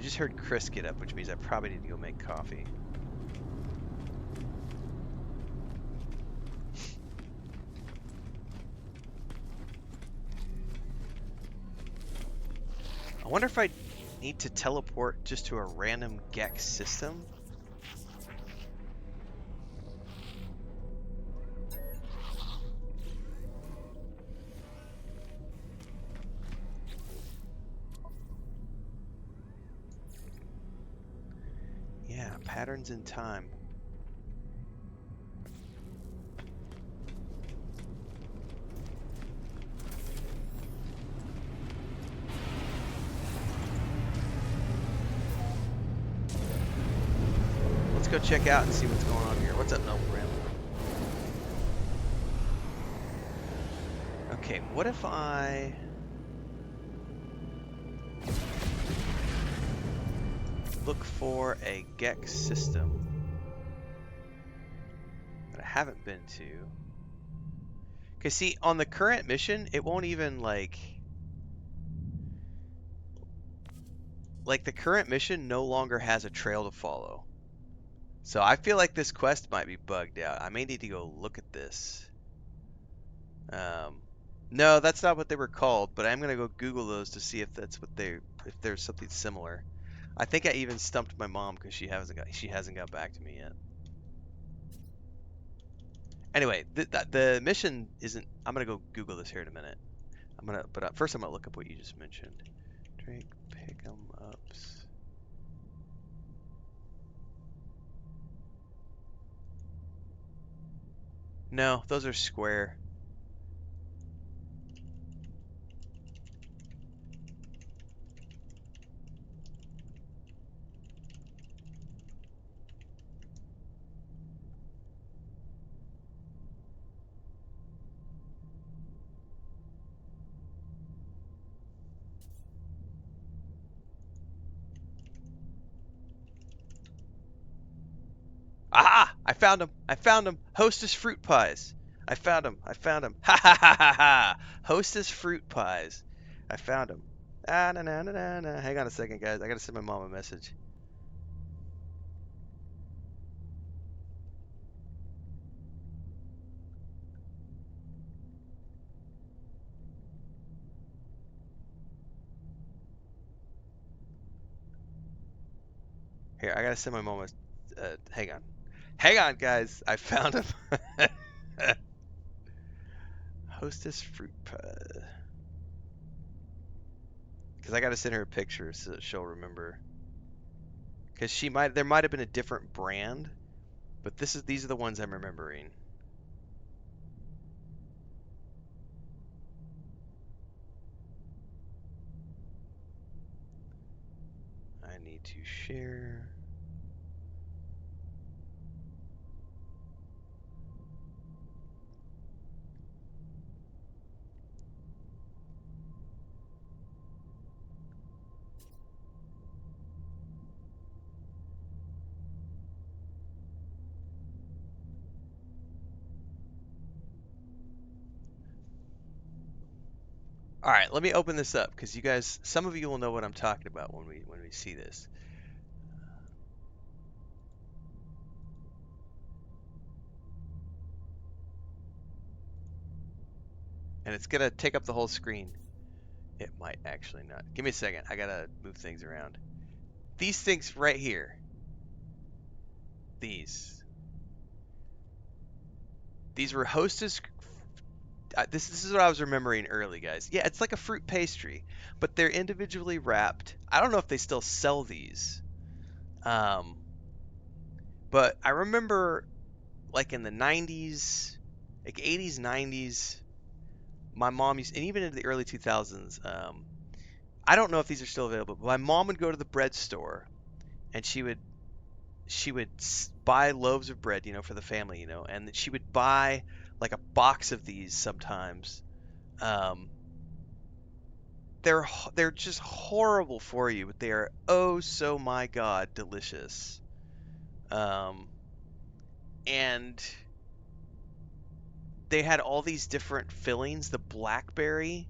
just heard Chris get up, which means I probably need to go make coffee. I wonder if I need to teleport just to a random Gex system. Yeah, patterns in time. Let's go check out and see what's going on here. What's up, Noble Ram? Okay, what if I... look for a Gex system that I haven't been to. Cause see, on the current mission, it won't even like the current mission no longer has a trail to follow. So I feel like this quest might be bugged out. I may need to go look at this. No, that's not what they were called, but I'm gonna go Google those to see if that's what if there's something similar. I think I even stumped my mom because she hasn't got back to me yet. Anyway, the mission isn't. I'm gonna go Google this here in a minute. But first I'm gonna look up what you just mentioned. Drake pick 'em ups. No, those are square. Aha! I found him! I found him! Hostess fruit pies! I found him! I found him! Ha ha ha ha ha! Hostess fruit pies! I found him. Ah, na na na na na. Hang on a second, guys. I gotta send my mom a message. Here, I gotta send my mom a. Hang on. Hang on, guys. I found him. Hostess fruit pie. Because I gotta send her a picture so that she'll remember. Because there might have been a different brand, but these are the ones I'm remembering. I need to share. All right, let me open this up because you guys, some of you will know what I'm talking about when we see this. And it's gonna take up the whole screen. It might actually not. Give me a second. I gotta move things around. These things right here. These were Hostess. This is what I was remembering early, guys. Yeah, it's like a fruit pastry, but they're individually wrapped. I don't know if they still sell these. But I remember like in the 90s, like 80s, 90s, my mom used, and even in the early 2000s, I don't know if these are still available, but my mom would go to the bread store and she would buy loaves of bread, for the family, and she would buy like a box of these sometimes. Um, they're just horrible for you, but they are oh so my god delicious. Um, and they had all these different fillings. The blackberry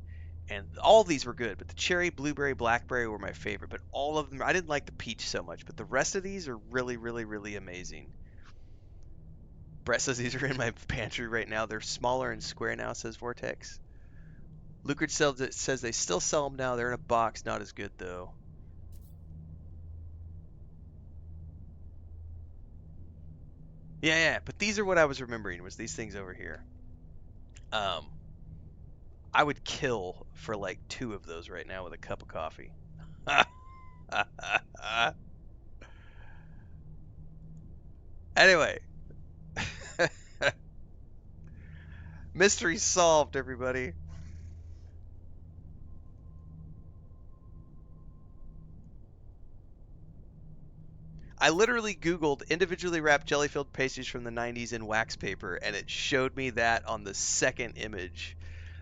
And all these were good, but the cherry, blueberry, blackberry were my favorite. But all of them, I didn't like the peach so much, but the rest of these are really, really, really amazing. Brett says these are in my pantry right now. They're smaller and square now, says Vortex. Lucard says they still sell them now. They're in a box, not as good though. Yeah, yeah, but these are what I was remembering was these things over here. Um, I would kill for like two of those right now with a cup of coffee. Anyway, mystery solved, everybody. I literally Googled individually wrapped jelly-filled pastries from the 90s in wax paper, and it showed me that on the second image.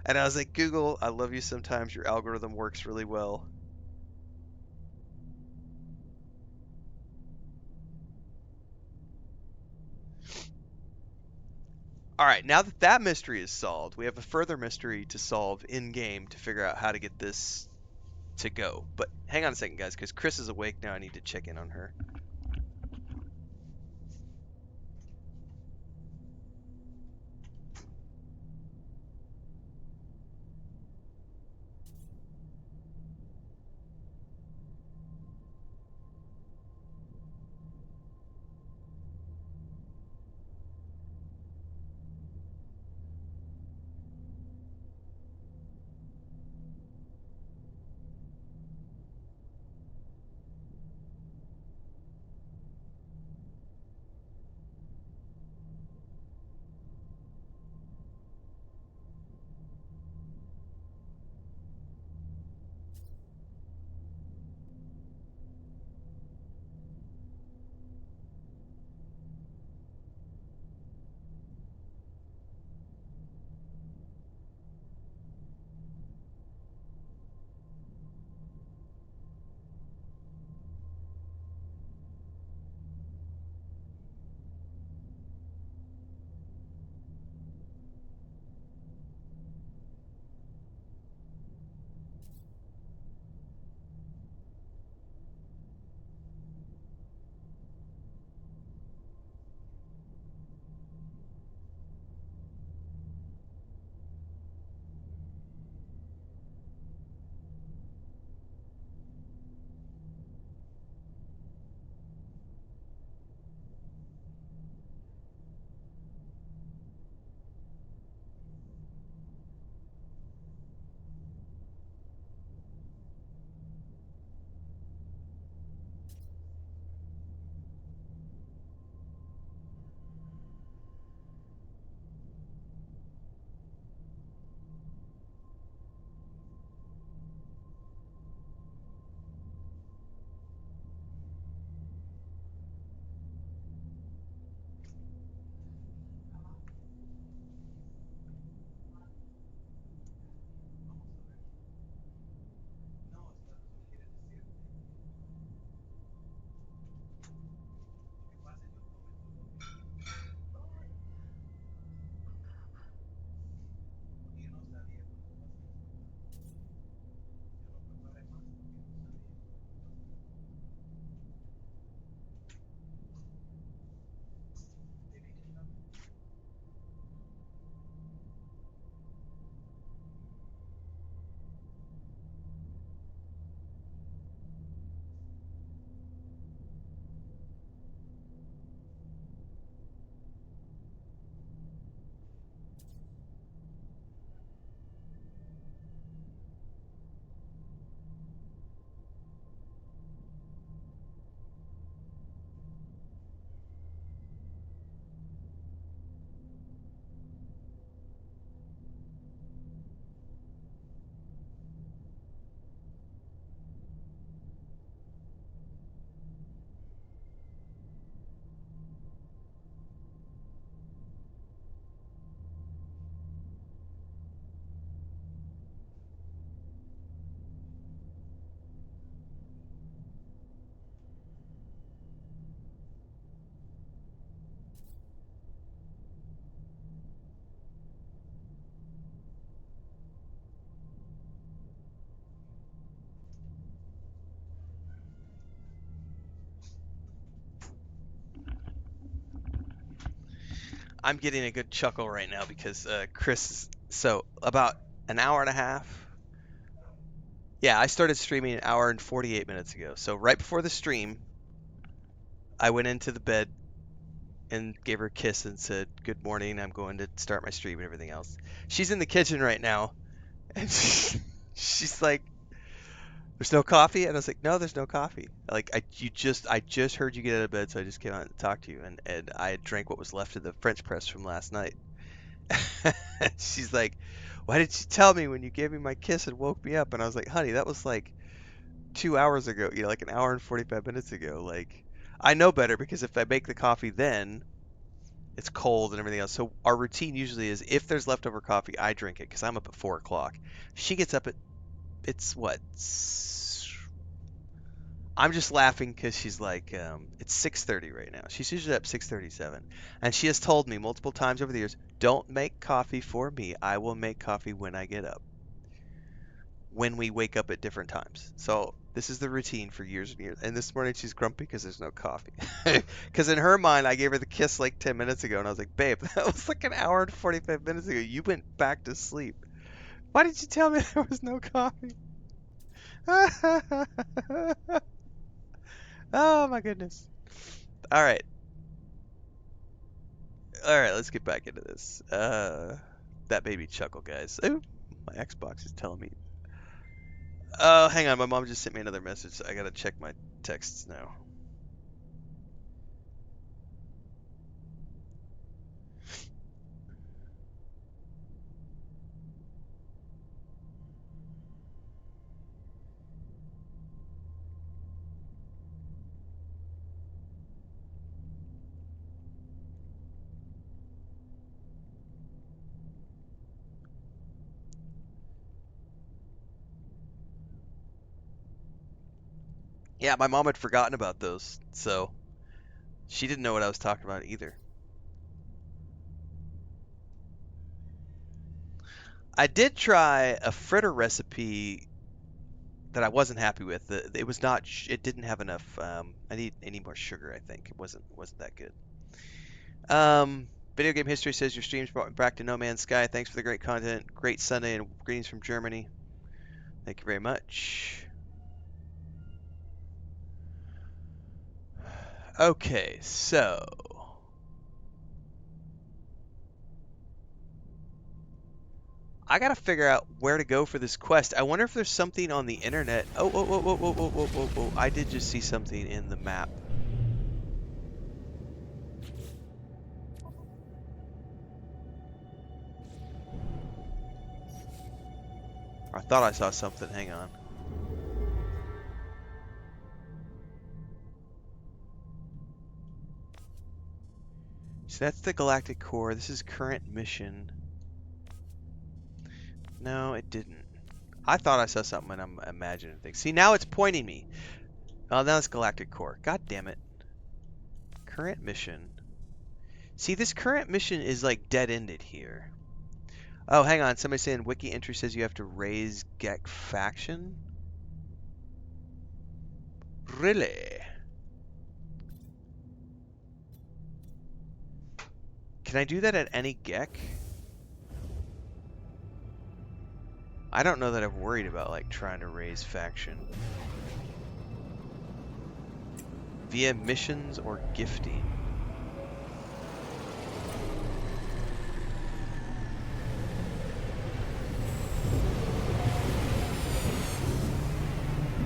And I was like, Google, I love you sometimes. Your algorithm works really well. All right, now that that mystery is solved, we have a further mystery to solve in game to figure out how to get this to go. But hang on a second, guys, because Chris is awake now. I need to check in on her. I'm getting a good chuckle right now because Chris is so about an hour and a half. Yeah, I started streaming an hour and 48 minutes ago. So right before the stream, I went into the bed and gave her a kiss and said, "Good morning. I'm going to start my stream and everything else." She's in the kitchen right now, and she's like, "There's no coffee?" And I was like, "No, there's no coffee. Like I just heard you get out of bed, so I just came out to talk to you, and I drank what was left of the French press from last night." She's like, "Why didn't you tell me when you gave me my kiss and woke me up?" And I was like, "Honey, that was like 2 hours ago, like an hour and 45 minutes ago. Like, I know better because if I make the coffee then, it's cold and everything else." So our routine usually is if there's leftover coffee, I drink it because I'm up at 4 o'clock. She gets up at, it's what? I'm just laughing because she's like, it's 6:30 right now. She's usually up 6:37, and she has told me multiple times over the years, "Don't make coffee for me. I will make coffee when I get up." When we wake up at different times. So this is the routine for years and years. And this morning she's grumpy because there's no coffee. Because in her mind, I gave her the kiss like 10 minutes ago, and I was like, "Babe, that was like an hour and 45 minutes ago. You went back to sleep. Why did you tell me there was no coffee?" Oh my goodness. All right. All right, let's get back into this. That made me chuckle, guys. Ooh, my Xbox is telling me. Oh, hang on. My mom just sent me another message. So I gotta check my texts now. Yeah, my mom had forgotten about those, so she didn't know what I was talking about either. I did try a fritter recipe that I wasn't happy with. It was not. It didn't have enough. I need more sugar. I think it wasn't that good. Video game history says your streams brought me back to No Man's Sky. Thanks for the great content. Great Sunday and greetings from Germany. Thank you very much. Okay, so I gotta figure out where to go for this quest. I wonder if there's something on the internet. Oh, oh, oh, oh, oh, oh, oh, oh, oh. I did just see something in the map. I thought I saw something. Hang on. So that's the galactic core. This is current mission. No, it didn't. I thought I saw something and I'm imagining things. See, now it's pointing me. Oh, now it's galactic core. God damn it. Current mission. See, this current mission is like dead-ended here. Oh, hang on. Somebody's saying wiki entry says you have to raise Gek faction. Really? Can I do that at any Gek? I don't know that I've worried about like trying to raise faction. Via missions or gifting.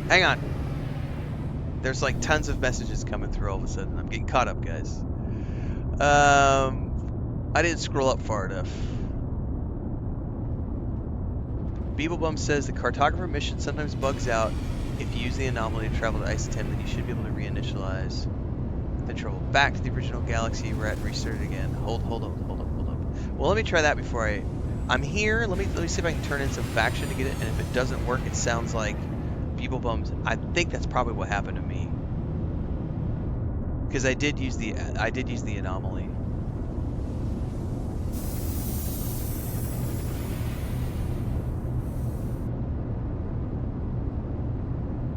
Hang on. There's like tons of messages coming through all of a sudden. I'm getting caught up, guys. I didn't scroll up far enough. Beeblebum says the cartographer mission sometimes bugs out. If you use the anomaly to travel to Ice Tim, then you should be able to reinitialize. Then travel back to the original galaxy we're at and restart it again. Hold up. Well, let me try that before I'm here. Let me see if I can turn in some faction to get it. And if it doesn't work, it sounds like Beeblebum's. I think that's probably what happened to me. Because I did use the anomaly.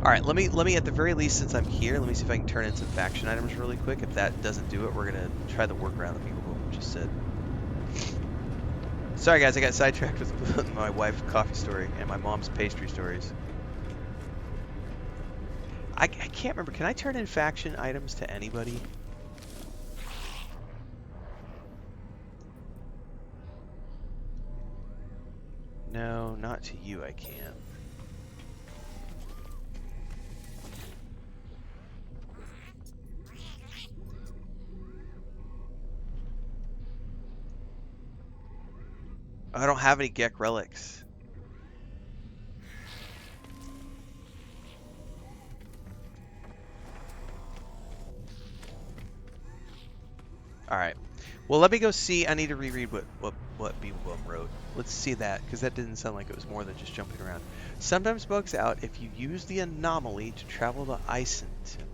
All right, let me at the very least, since I'm here, let me see if I can turn in some faction items really quick. If that doesn't do it, we're gonna try the workaround that Beeblebum just said. Sorry guys, I got sidetracked with my wife's coffee story and my mom's pastry stories. I can't remember. Can I turn in faction items to anybody? No, not to you I can't. I don't have any Gek relics. Alright. Well, let me go see. I need to reread what Beeblebum wrote. Let's see that, because that didn't sound like it was more than just jumping around. Sometimes bugs out if you use the anomaly to travel to Isenton.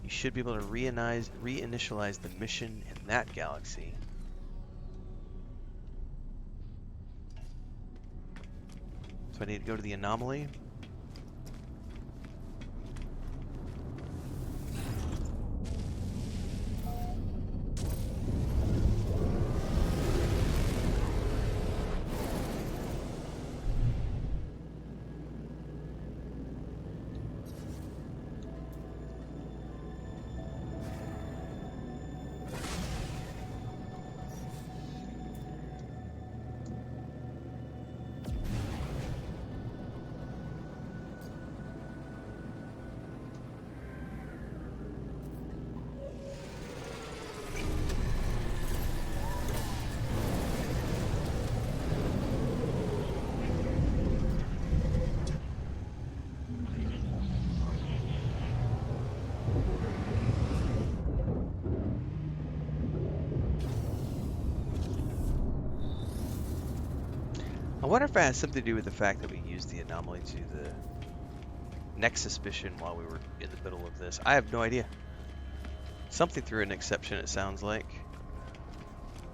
You should be able to reinitialize the mission in that galaxy. So I need to go to the anomaly. I wonder if it has something to do with the fact that we used the anomaly to the next suspicion while we were in the middle of this. I have no idea. Something threw an exception, it sounds like.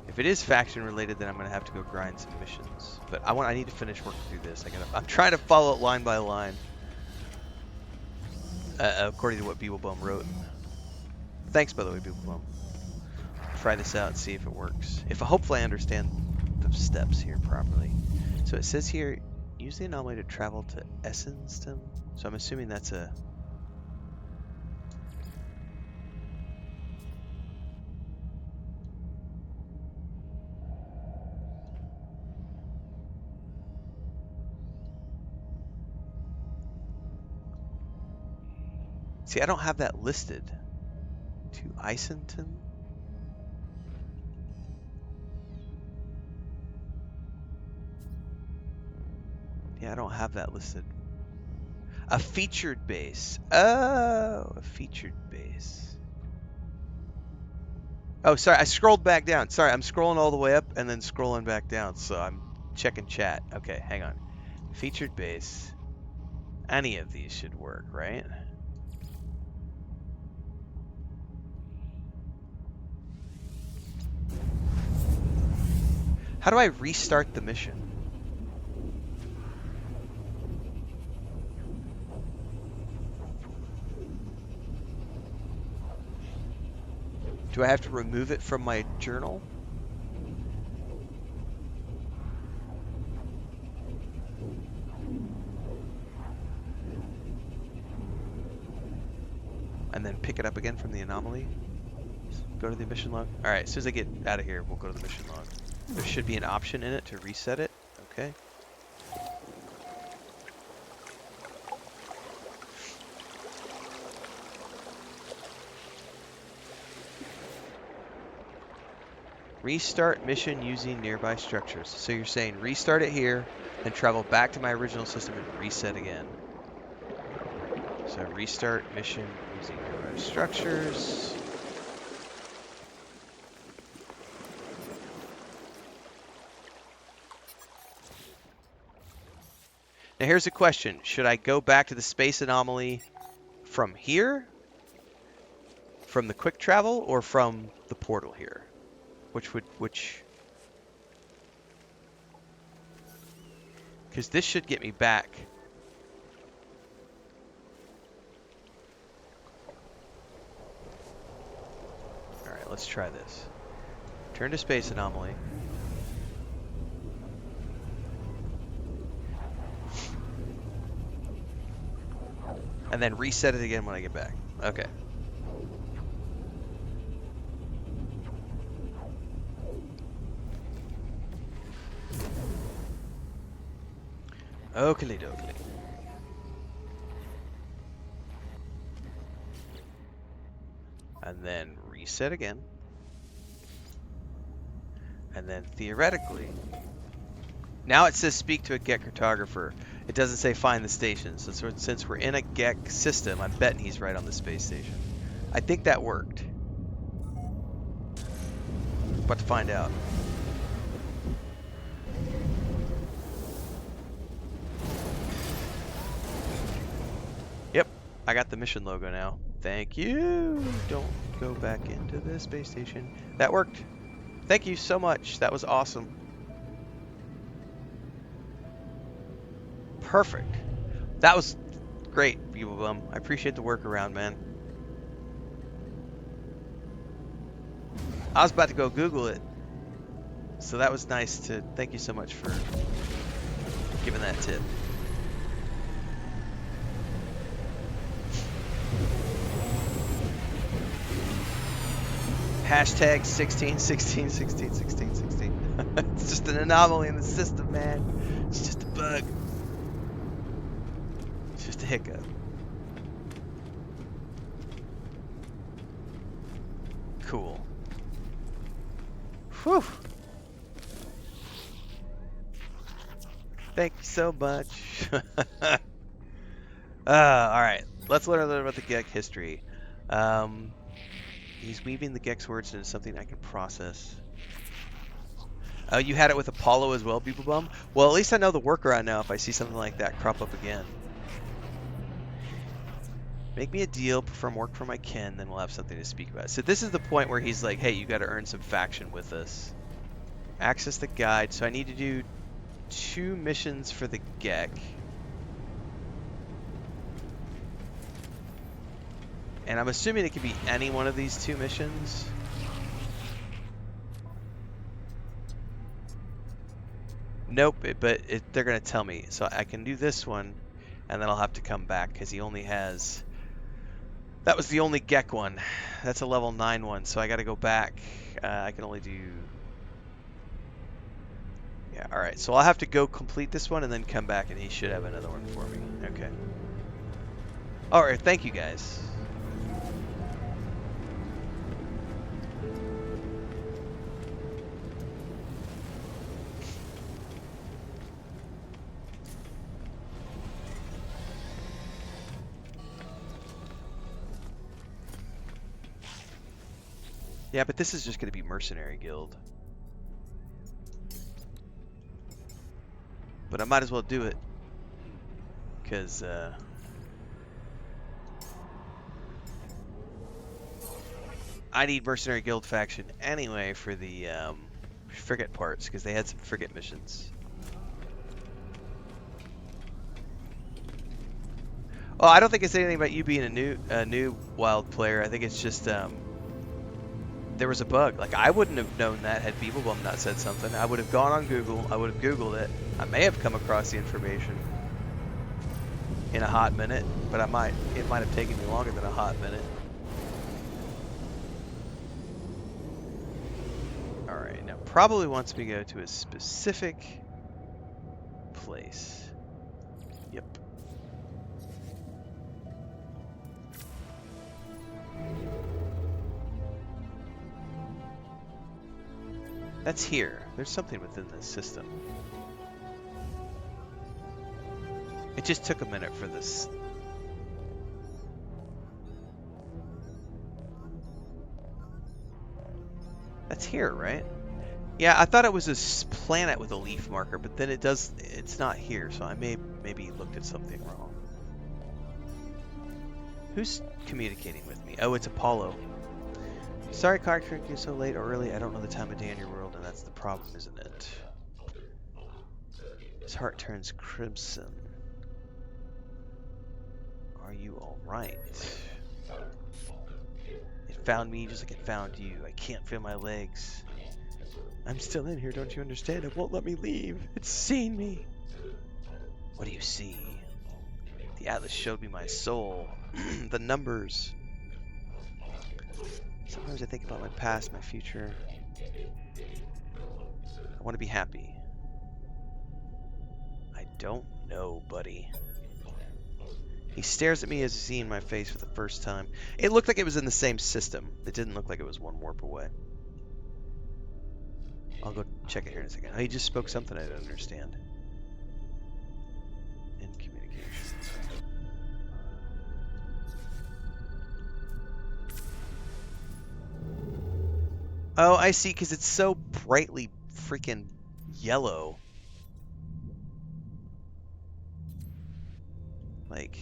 If it is faction related, then I'm gonna have to go grind some missions. But I need to finish working through this. I'm trying to follow it line by line, according to what Beeblebum wrote. Thanks, by the way, Beeblebum. Try this out and see if it works. Hopefully I understand the steps here properly. So it says here, use the anomaly to travel to Essenston. So I'm assuming that's a... See, I don't have that listed. To Isenton? Yeah, I don't have that listed. A featured base. Oh, a featured base. Oh, sorry, I scrolled back down. Sorry, I'm scrolling all the way up and then scrolling back down, so I'm checking chat. Okay, hang on. Featured base. Any of these should work, right? How do I restart the mission? Do I have to remove it from my journal? And then pick it up again from the anomaly? Go to the mission log? Alright, as soon as I get out of here, we'll go to the mission log. There should be an option in it to reset it. Okay. Restart mission using nearby structures. So you're saying restart it here and travel back to my original system and reset again. So restart mission using nearby structures. Now here's a question. Should I go back to the space anomaly from here? From the quick travel or from the portal here? Which? Because this should get me back. Alright, let's try this. Turn to space anomaly. And then reset it again when I get back. Okay. Oakley dokley. And then reset again. And then theoretically, now it says speak to a GEC cartographer. It doesn't say find the station. So since we're in a GEC system, I'm betting he's right on the space station. I think that worked. About to find out. Yep, I got the mission logo now. Thank you. Don't go back into the space station. That worked. Thank you so much. That was awesome. Perfect. That was great, Beeblebum. I appreciate the workaround, man. I was about to go Google it. So that was nice to... Thank you so much for giving that tip. Hashtag 16, 16, 16, 16, 16. It's just an anomaly in the system, man. It's just a bug. It's just a hiccup. Cool. Whew. Thank you so much. Alright, let's learn a little about the GEC history. He's weaving the GEC's words into something I can process. Oh, you had it with Apollo as well, Beeblebum? Well, at least I know the workaround now if I see something like that crop up again. Make me a deal, perform work for my kin, then we'll have something to speak about. So this is the point where he's like, hey, you got to earn some faction with us. Access the guide. So I need to do 2 missions for the GEC. And I'm assuming it could be any one of these 2 missions. Nope, but they're going to tell me. So I can do this one, and then I'll have to come back, because he only has... That was the only GEC one. That's a level 9 one, so I got to go back. I can only do... Yeah, alright. So I'll have to go complete this one, and then come back, and he should have another one for me. Okay. Alright, thank you guys. Yeah, but this is just going to be Mercenary Guild. But I might as well do it. Because, I need Mercenary Guild faction anyway for the, frigate parts. Because they had some frigate missions. Oh, I don't think it's anything about you being a new wild player. I think it's just, there was a bug. Like, I wouldn't have known that had Beeblebum not said something. I would have gone on Google. I would have Googled it. I may have come across the information in a hot minute, but it might have taken me longer than a hot minute. Alright, now probably wants me to go to a specific place. Yep. That's here. There's something within this system. It just took a minute for this. That's here, right? Yeah, I thought it was a planet with a leaf marker, but then it's not here, so I maybe looked at something wrong. Who's communicating with me? Oh, it's Apollo. Sorry, car couldn't get so late or early. I don't know the time of day in your world, and that's the problem, isn't it? His heart turns crimson. Are you alright? It found me just like it found you. I can't feel my legs. I'm still in here, don't you understand? It won't let me leave. It's seen me. What do you see? The atlas showed me my soul. The numbers. Sometimes I think about my past, my future. I want to be happy. I don't know, buddy. He stares at me as he's seeing my face for the first time. It looked like it was in the same system. It didn't look like it was one warp away. I'll go check it here in a second. Oh, he just spoke something I don't understand. In communication. Oh, I see, because it's so brightly freaking yellow. Like,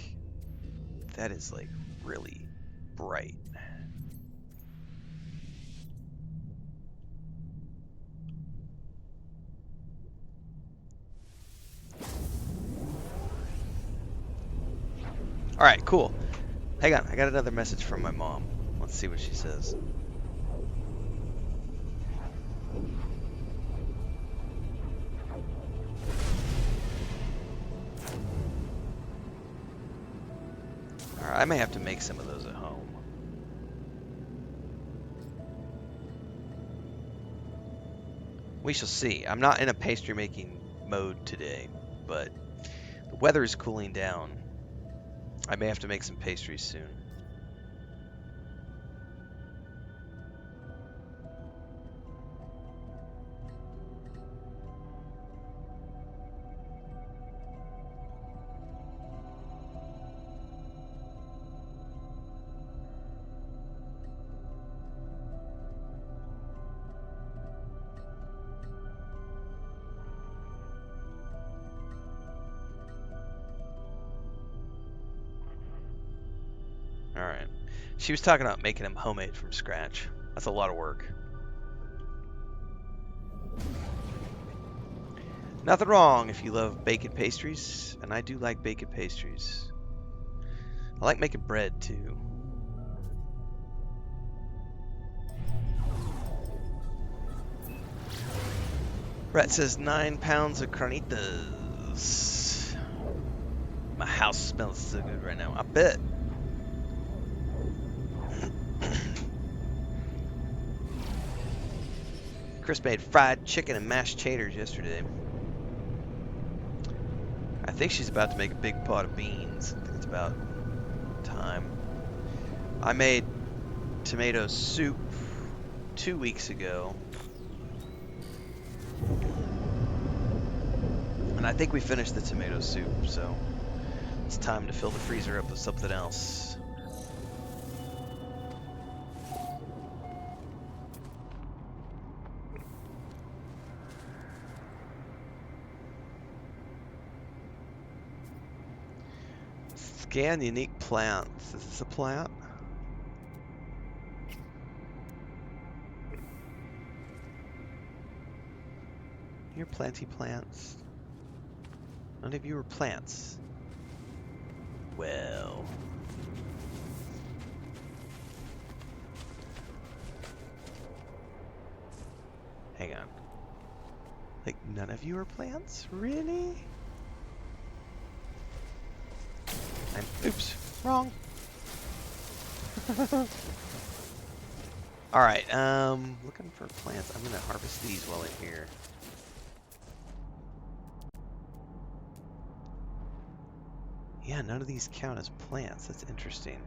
that is like really bright. All right, cool. Hang on, I got another message from my mom. Let's see what she says. All right, I may have to make some of those at home. We shall see. I'm not in a pastry making mode today, but the weather is cooling down. I may have to make some pastries soon. Alright. She was talking about making them homemade from scratch. That's a lot of work. Nothing wrong if you love bacon pastries, and I do like bacon pastries. I like making bread too. Brett says 9 pounds of carnitas. My house smells so good right now. I bet. Chris made fried chicken and mashed taters yesterday. I think she's about to make a big pot of beans. I think it's about time. I made tomato soup 2 weeks ago. And I think we finished the tomato soup, so it's time to fill the freezer up with something else. Scan unique plants. Is this a plant? You're planty plants. None of you are plants. Well. Hang on. Like, none of you are plants? Really? Oops, wrong. Alright, looking for plants. I'm gonna harvest these while I'm here. Yeah, none of these count as plants. That's interesting.